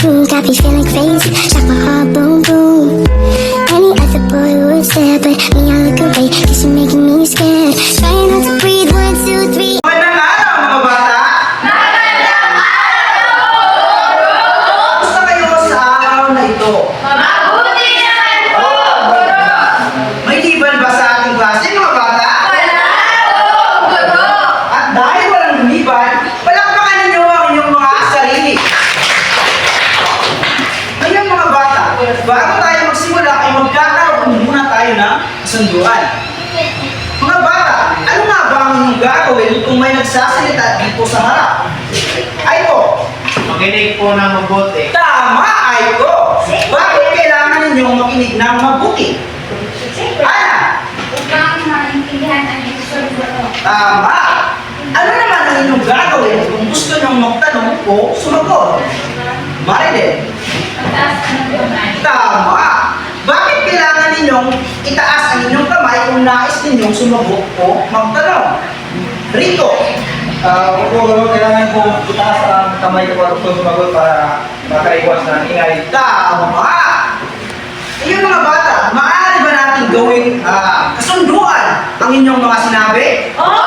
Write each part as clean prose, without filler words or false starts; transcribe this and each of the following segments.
me, got me feeling crazy. Shot my heart, boom, boom. Any other boy would stare, but me, I look away, cause you're making me scared. Trying not to breathe, 1, 2, 3. Magandang araw mga bata! Magandang araw! Gusto kayo sa araw na ito? Mabuti naman po, Guro! May liban ba sa ating klase mga bata? Wala po, Guro! At dahil walang lumiban, palakpakan ninyo ang inyong mga sarili. Ngayon mga bata, bago tayo magsimula ay magkakaroon muna tayo ng kasunduan. Mga bata, ano nga ba ang inyong gagawin kung may nagsasalita dito sa harap? Ay ko, Makinig po ng mabuti. tama ay ko. Bakit kailangan ninyong makinig ng mabuti? Ana, Upang maintindihan ang Diyos, Guro. tama. Ano naman ang inyong gagawin kung gusto nyong magtanong o sumagot? Marilyn, Pagtaas ka ng kamay. tama. Bakit kailangan ninyong itaas ang inyong kamay kung nais ninyong sumagot o magtanong? Rico, Kailangan po itaas ang kamay ko para po sumagot para makaiwas ng ingay. tama. Ayun mga bata, maaari ba natin gawing kasunduan ang inyong mga sinabi? Oo!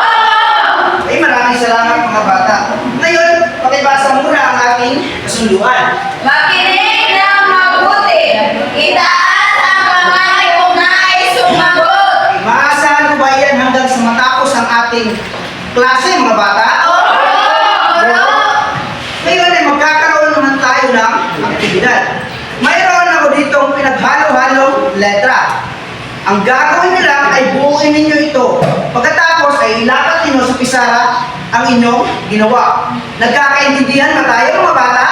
Ay, maraming salamat mga bata. Ngayon, pakibasa muna ang ating kasunduan. Makinig ng mabuti. Itaas ang kamay kung nais sumagot. Ay, maasahan ko ba yan hanggang sa matapos ang ating klase mga bata? Oo, Guro! Ngayon ay magkakaroon naman tayo ng aktibidad. Mayroon ako ditong pinaghalo-halong letra. Ang gagawin nyo lang ay buuin ninyo ito. Pagkatapos ay ilapat ninyo sa pisara ang inyong ginawa. Nagkakaintindihan ba tayo mga bata?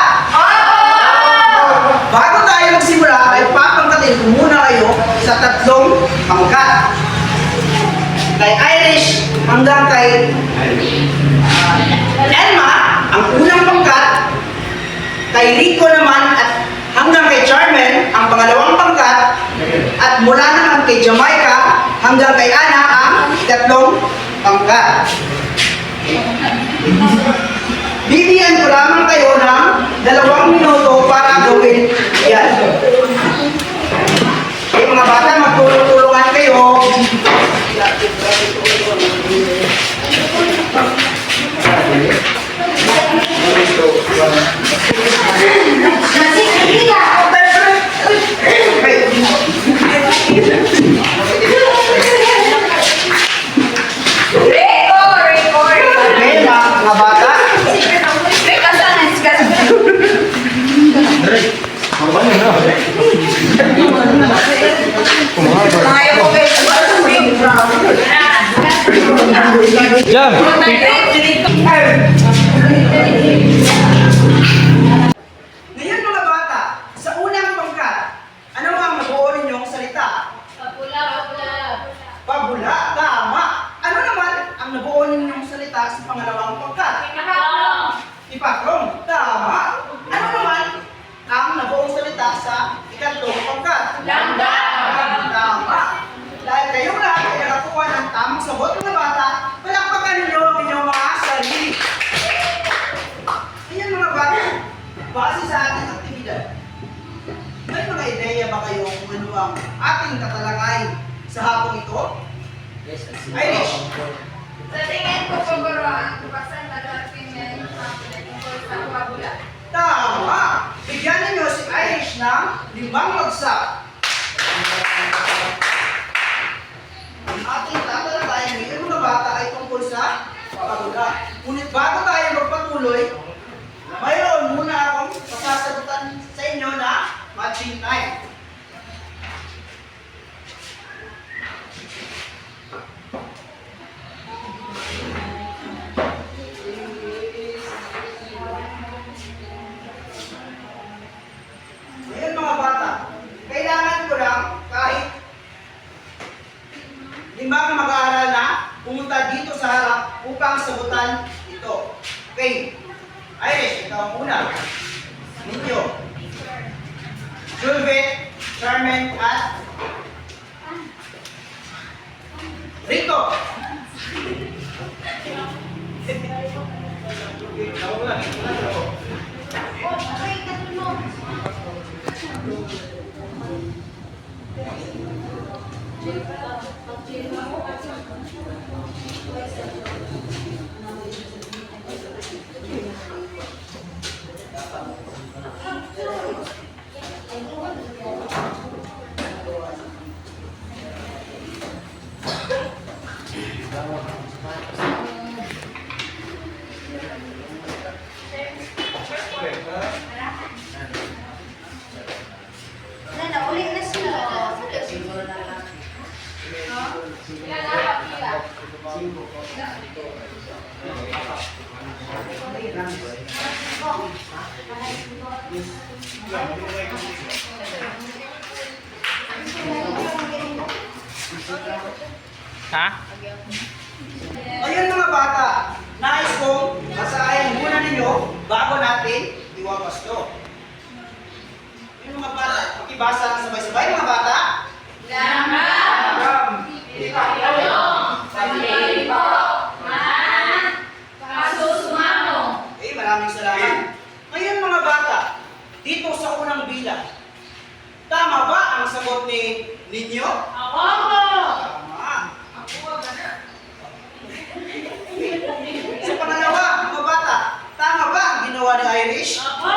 Bago tayo magsimula ay papangkatin ko muna kayo sa 3 pangkat. Kay Irish hanggang kay Elma, ang unang pangkat. Kay Rico naman at hanggang kay Charmen, ang pangalawang pangkat. At mula naman kay Jamaica hanggang kay Ana ang 3 pangkat. Bibigyan ko lamang kayo ng 2 minuto para gawin yan. Okay, mga bata, magtulong-tulungan kayo. Okay, mga bata. Jam! Ngayon mga bata, sa unang pangkat, ano ang nabuo ninyong salita? Pabula, tama. Ano naman ang nabuo ninyong salita sa pangalawang pangkat? Ipakrong, tama. Ano naman ang nabuong salita sa 3 pangkat? Tama. Dahil kayo lahat ay nakakuha ng tamang sagot mga bata, palakpakan ninyo ang inyong mga sarili. Ayan mga bata, base sa ating aktibidad, may mga ideya ba kayo kung ano ang ating tatalakayin sa hapong ito? Irish, Sa tingin ko po, Guro, ang tubasan na dating na yung tungkol sa pabula. tama. Bigyan ninyo si Irish ng 5 bagsak. Ang ating tatalakayin ngayon mga bata ay tungkol sa pabula. Ngunit bago tayo magpatuloy, mayroon muna akong pasasagutan sa inyo na matching time. Ngayon mga bata, kailangan ko lang kahit 5 mag-aaral na pumunta dito sa harap upang sagutan ito. Okay. Irish, ikaw ang una. Ninyo. Julvet, Charmen, at Rico. Okay, kasunod. Ha? Ayun mga bata, nais kong basahin muna ninyo bago natin iwapas to. Ayun mga bata, pakibasa ng sabay-sabay mga bata. Okay, maraming salamat. Ngayon mga bata, dito sa unang bilang, tama ba ang sagot ninyo? Tama. Sa pangalawa, mga bata, tama ba ang ginawa ni Irish? Tama.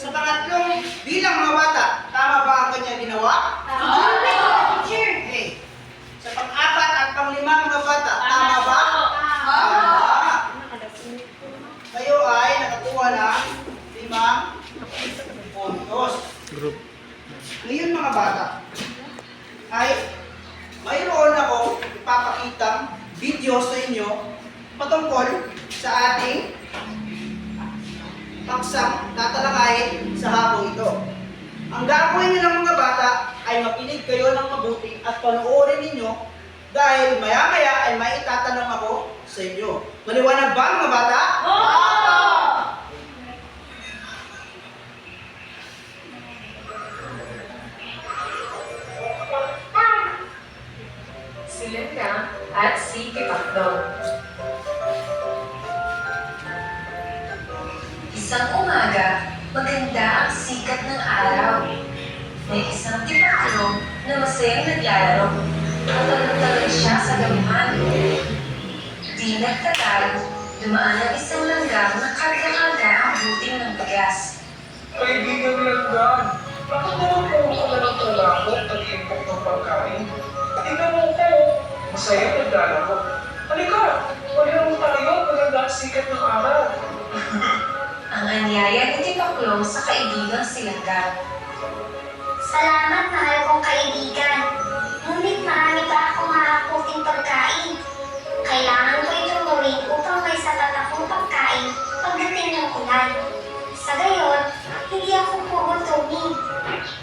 Sa pangatlong bilang mga bata, tama ba ang kanya ginawa? Okay. Sa pang-apat at pang-lima mga bata, tama ba? Tama. Kayo ay nakakuha ng 5 puntos. Group. Ngayon mga bata, ay mayroon ako ipapakitang video sa inyo patungkol sa ating paksang tatalakayin sa hapong ito. Ang gagawin niyo ng mga bata ay makinig kayo ng mabuti at panoorin ninyo dahil maya-maya ay may itatanong ako sa inyo. Maliwanag ba mga bata? Si Linda at si Pipakdon. Isang umaga, maganda ang sikat ng araw. May isang tipaklong na masayang naglalaro. Tatalon-talon siya sa damuhan. Di nagtagal, dumaan ang isang langgam na karga-karga ang buting ng bigas. Kaibigan Langgam, bakit naman po ka na ng trabaho at nag-impok ng pagkain? Tingnan mo ko, masaya naglalaro. Halika, malaro tayo, maganda ang sikat ng araw. Ang anyaya ni Tipaklong sa kaibigang si Langgam. Salamat, mahal kong kaibigan. Ngunit marami pa akong hahakuting pagkain. Kailangan ko itong gawin upang may sapat akong pagkain pagdating ng ulan. Sa gayon, hindi ako pugutumin.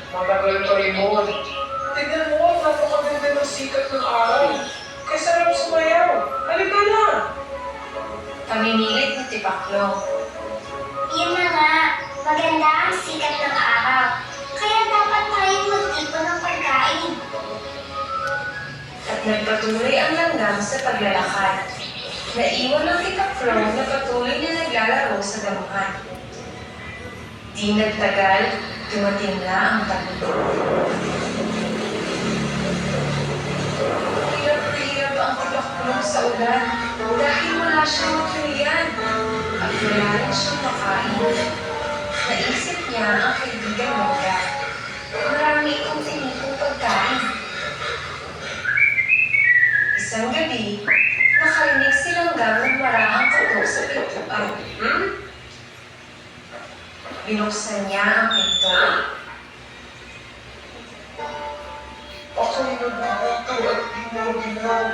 Matagal pa rin mo. Tingnan mo, napakaganda ng sikat ng araw. Kaya sarap sumayaw. Halika na! Pamimilit ni Tipaklong. Yun na nga, maganda ang sikat ng araw. Kaya dapat tayong magtipon ng pagkain. At nagpatuloy ang langgam sa paglalakad. Naiwan ang Tipaklong na patuloy na naglalaro sa damuhan. Di nagtagal, dumating na ang tagumpay. Hirap ang Tipaklong sa ulan dahil wala siyang matuluyan at wala rin siyang makain. Naisip niya ang kaibigan Langgam. Marami itong tinipong pagkain. Isang gabi, nakarinig si Langgam ng marahang katok sa pintuan. Binuksan niya ang pinto. Ako'y naguguto at di mo ginaw.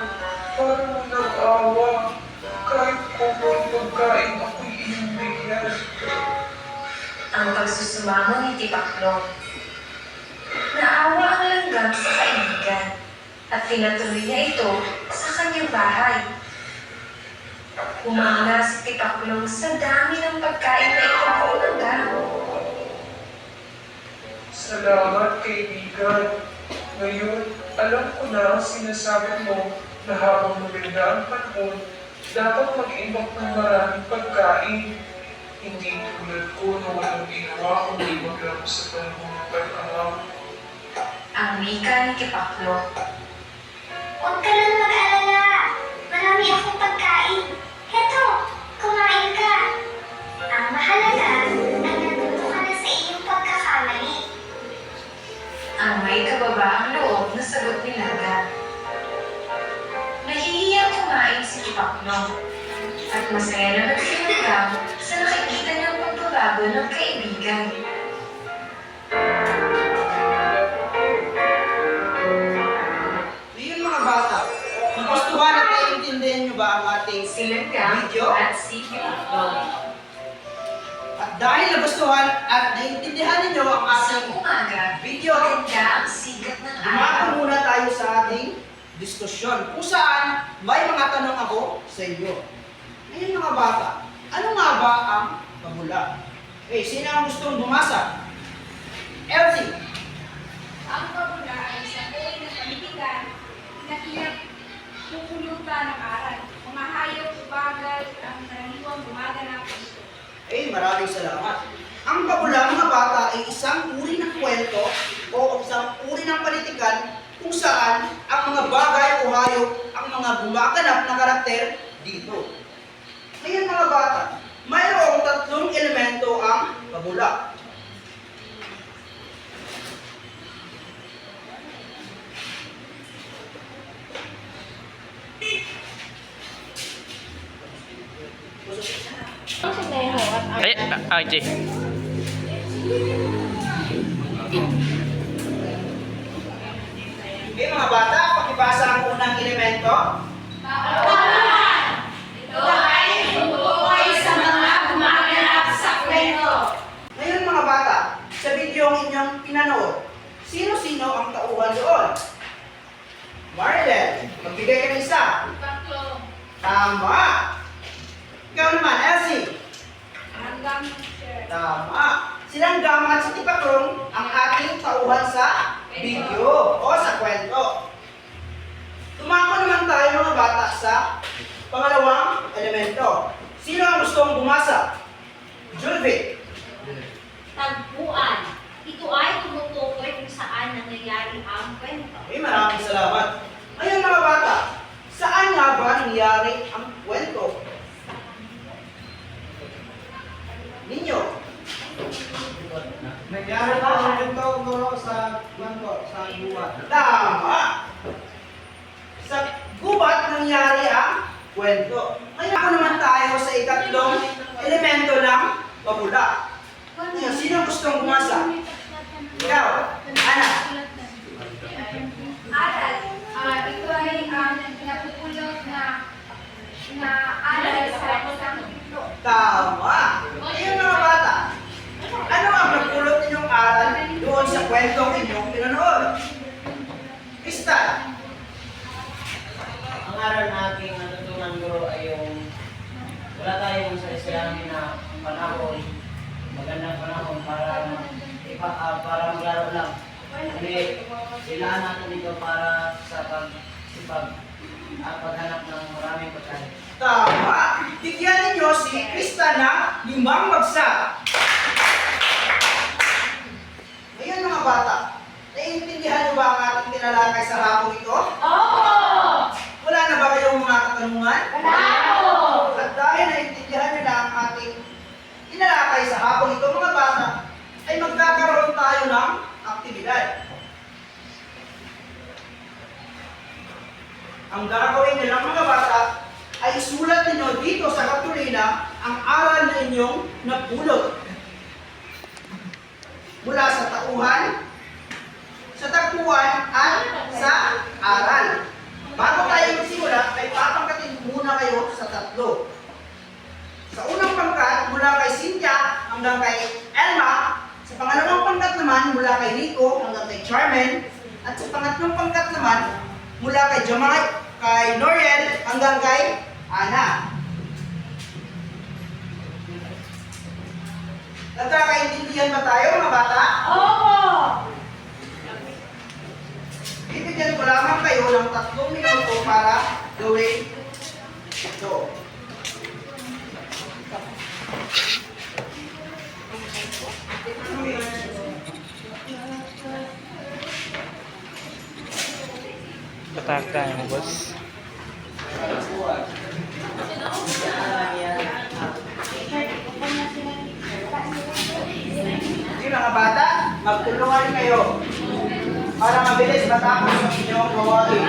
Parang nag-awa. Kahit kung may pagkain ako'y inibigyan. Ang pagsusumamo ni Tipaklong. Naawa ang Langgam sa kaibigan at pinatuloy niya ito sa kanyang bahay. Humanga si Tipaklong sa dami ng pagkain na ito ng Langgam. Salamat, kaibigan. Ngayon, alam ko na ang sinasabi mo na habang maganda ang panahon, dapat mag-imbak ng maraming pagkain. Hindi tulad ko na walang ginawa kundi maglaro sa panahon ng pag-araw. Ang wika ni Tipaklong. Huwag ka lang mag-alala. Marami akong pagkain. Heto, kumain ka. Ang mahalaga ay natuto ka na sa iyong pagkakamali. Ang may kababaang loob na sagot ni Langgam. Nahihiyang kumain si Tipaklong at masaya naman si Langgam sa nakikita niyang pagbabago ng kaibigan. Ngayon mga bata, nagustuhan at naiintindihan nyo ba ang ating Si Langgam video? at si Tipaklong. dahil nagustuhan at naiintindihan ninyo ang Sa ating umaga, video, maganda ang sikat ng dumaan araw. muna tayo sa ating diskusyon kung saan may mga tanong ako sa inyo. Ngayon mga bata, ano nga ba ang pabula? Sino ang gustong bumasa? Elsie. Ang pabula ay isang uri ng panitikan na pinapupulutan ng aral. Mga hayop, bagay, ang karaniwang gumaganap dito. Maraming salamat. Ang pabula mga bata ay isang uri ng kwento o isang uri ng panitikan kung saan ang mga bagay o hayop ang mga gumaganap na karakter dito. Ngayon mga bata, mayroong tatlong elemento ang pabula. Jay. Mga bata, pakibasa ang unang elemento. Ito ay tumutukoy sa mga gumaganap sa kwento. Ngayon mga bata, sa video ang inyong pinanood, sino-sino ang tauhan doon? Marilyn, magbigay ka ng isa. Tatlo. Tama. Ikaw naman, Elsie. Hanggang share. Tama. Silang Gama at si Tipakrong ang ating tauhan sa video o sa kwento. Tumako naman tayo mga bata sa pangalawang elemento. Sino ang gustong bumasa? Julvic. Tagpuan. Ito ay tumutukoy kung saan nangyayari ang kwento. Maraming salamat. Ngayon mga bata, saan nga ba nangyari ang kwento? Ninyo. Nangyari po ang ganito guro sa kwento, sa buwan. Tama. Sa gubat nangyari ang kwento. Ngayon ako naman tayo sa ikatlong elemento ng pabula. Ngayon, sino gustong bumasa? Ikaw, Ana. Aral. Ito ay napupulot na aral sa isang libro. Tama. Ngayon mga bata, ano ang napulot ninyong aral doon sa kwentong inyong pinanood? Crystal. Ang aral nating natutunan guro ay yung wala tayong sarili na panahon, magandang panahon para maglaro lang. Hindi, kailangan natin ito para sa pagsipag at paghanap ng maraming pagkain. Tama. Bigyan ninyo si Krista ng 5 bagsak. Ngayon mga bata, naiintindihan niyo ba ang ating tinalakay sa hapong ito? Oo! Wala na ba kayong mga katanungan? Bravo! At dahil naiintindihan niyo na ang ating tinalakay sa hapong ito mga bata, ay magkakaroon tayo ng aktibidad. Ang gagawin niyo lang mga bata ay isulat ninyo dito sa kartulina ang aral na inyong napulot. Mula sa tauhan, sa tagpuan, at sa aral. Bago tayo magsimula, ay papangkatin muna kayo sa tatlo. Sa unang pangkat, mula kay Cynthia hanggang kay Elma. Sa pangalawang pangkat naman, mula kay Rico hanggang kay Charmen. At sa pangatlong pangkat naman, mula kay Jamai, kay Noriel hanggang kay Ana. Nagkakaintindihan ba tayo mga bata? Oo! Bibigyan ko lamang kayo ng 3 minuto para gawin ito. Pataka mo, boss. Sige mga bata, magtulungan kayo para mabilis matapos ang inyong gawain.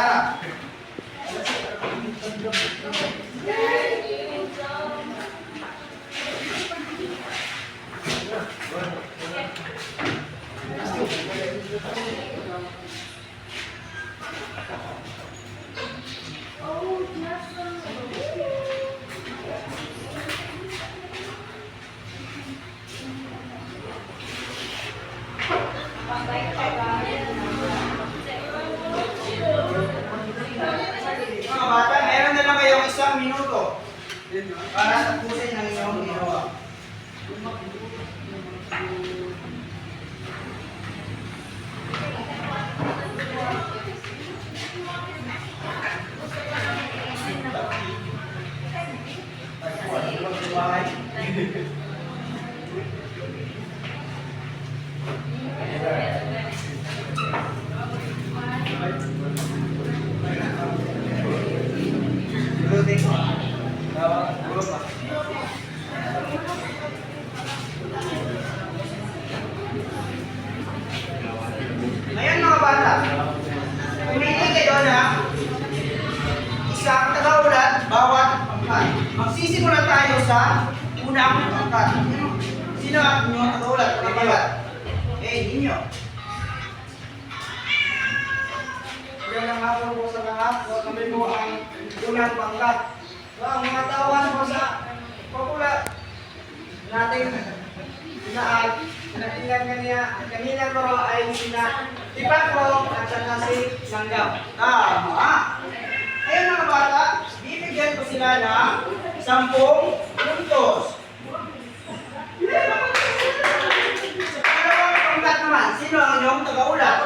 bata. Mga bata, meron na lang kayong 1 minuto para tapusin ang inyong ginawa. Ngayon mga bata, pumili kayo na isang tagaulat bawat pangkat. Magsisimula tayo sa unang pangkat. Sino ang inyong tagaulat? Tagaulat. Ninyo. Magandang hapon po sa lahat. Kami po ang unang pangkat. Ang mga tawan po sa pakulat natin sinaag. Kanina ko ay sina Tipakro at saka si Langgam. Tama. Ayun mga bata, bibigyan ko sila ng 10 puntos. Sa pangalawang pangkat naman, sino ang inyong tagaulat?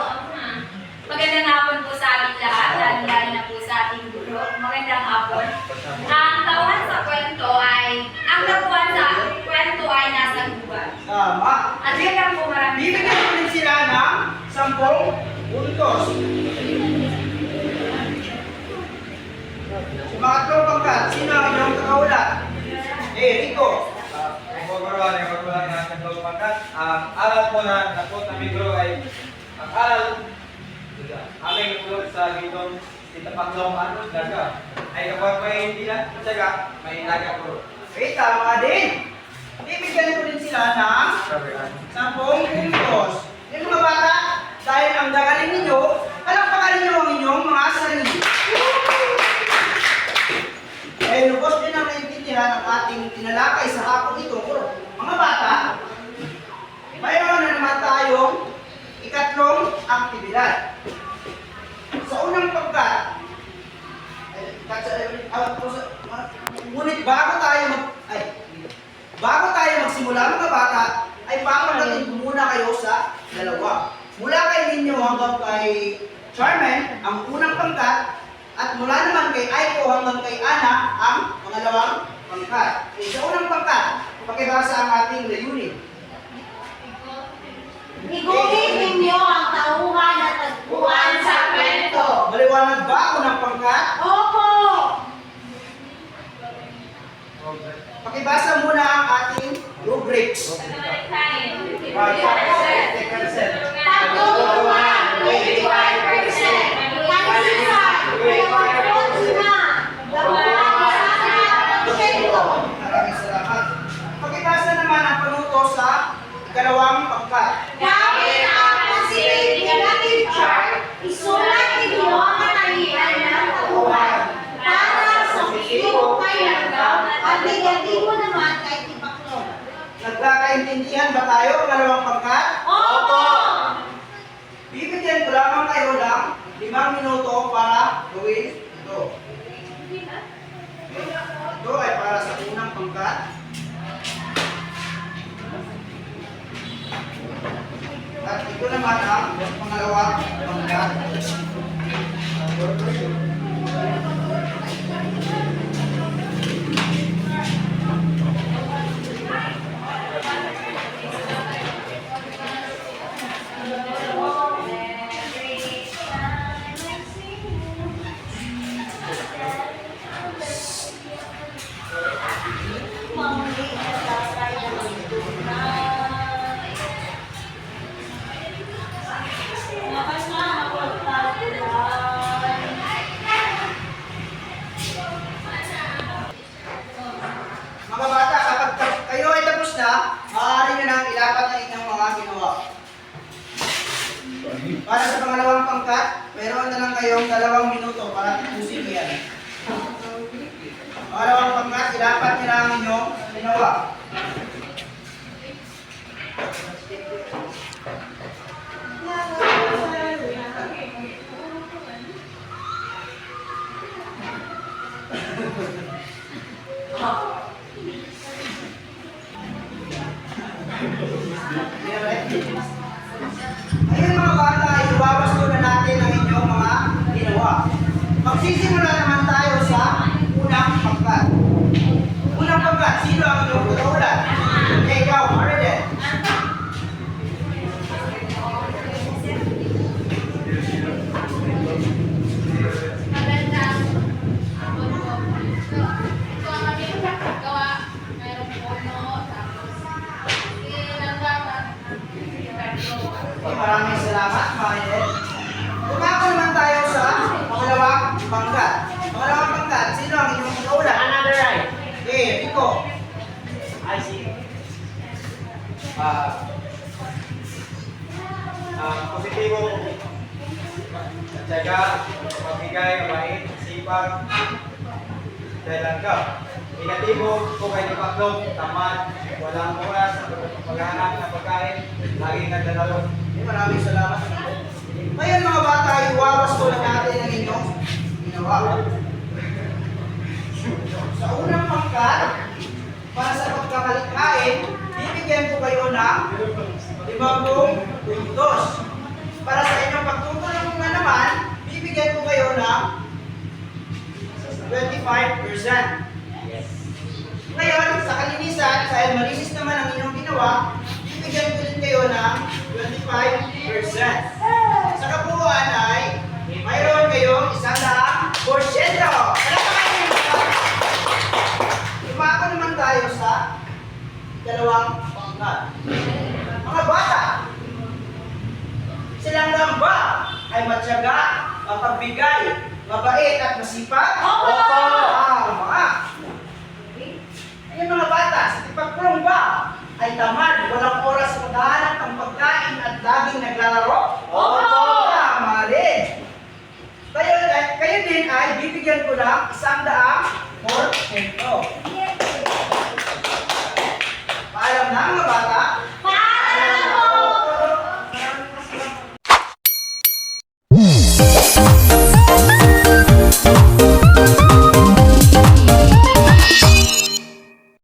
Magandang hapon po sa ating lahat, lalo na po sa ating guro. Magandang hapon. Ang tauhan sa kwento ay, ang tapuan sa kwento ay nasa gubat. Tama. At yun lang po marami. Bibigyan ko din sila ng 10 puntos. Sa mga tatlong pangkat, sino ang inyong kakaulat? Rico. Ang pagkulang ng tatlong pangkat. Ang aral po na nakot namin guro ay ang aral aming ulot sa gitong itapaklong daga ay kapag may hindi tsaga, may laga po. Tama din. Bibigyan ko din sila ng 10 puntos. Yung mga bata, dahil ang dagaling ninyo, palakpakan ninyo ang inyong mga sarili. Eh, lubos din ang naiintindihan ng ating tinalakay sa hapon ito. Mga bata, mayroon na naman tayong ikatlong aktibidad. Sa unang pagkat, ngunit bago tayo magsimula mga bata, ay papagatin ko muna kayo sa dalawa. Mula kay ninyo hanggang kay Charmaine, ang unang pangkat, at mula naman kay Aiko hanggang kay Ana, ang pangalawang pangkat. Sa unang pangkat, pakibasa ang ating layunin. Iguhin ninyo ang tauhan at tagpuan sa kwento. Maliwanag ba ang unang pangkat? Opo! Pakibasa muna ang ating rubrics. Tagpuan, 25%. Kansisan, 4% na. Tagpuan sa kwento. Maraming salamat. Pakibasa naman ang panuto sa ikalawang pangkat. Gamit ang facilitative chart, isulat ninyo ang katangian ng tauhan para sa iyong kay Langgam at negatibo naman kay Tipaklo. Nagkakaintindihan ba tayo ang ikalawang pangkat? Opo! Bibigyan ko lamang kayo ng 5 minuto para gawin ito. Ito ay para sa unang pangkat. At ito naman ang pangalawang pangkat. 2 minuto para tipusin ko yan. Pangalawang pangkat, dapat nila ang inyong ginawa. Ayun mga bata, iwawas ko na natin ang inyong mga ginawa. Magsisimula naman tayo sa unang pangkat. Unang pangkat, sino ang inyong tutulan? Okay, ikaw, Mariden. Magandang hapon po. Ito ang aming gawa. Mayroong puno, tapos ilanggam at Maraming salamat, Mariden. Tumako naman tayo sa pangalawang pangkat. Pangalawang pangkat, sino ang inyong tutulan? Another right. Okay, Rico. I see. Positibo, tiyaga, magbigay, mabait, sipag, dahilan ka. Negatibo, kung kayo paklog, tamad, walang oras, paghahanap ng pagkain, laging nagdadalo. Maraming salamat. Ngayon mga bata, iwawas ko na natin ang inyong ginawa. Sa unang pangkat, para sa pagkakalikhain, bibigyan ko kayo ng 50 puntos. Para sa inyong pagtutulong na naman, bibigyan ko kayo ng 25%. Ngayon, sa kalinisan, dahil malinis naman ang inyong ginawa, bibigyan ko din kayo ng 25%. Sa kabuuan ay mayroon kayong 100%. Tumako naman tayo sa dalawang pangkat. Mga bata, silang ba ay matyaga, mapagbigay, mabait at masipag? Opo! Mga. Ayun mga bata, sa tipagpulong ba ay tamad, walang oras sa paghahanap ng pagkain at laging naglalaro? Opo! Tama rin. Kayo din ay bibigyan ko ng 100%. Paalam na mga bata,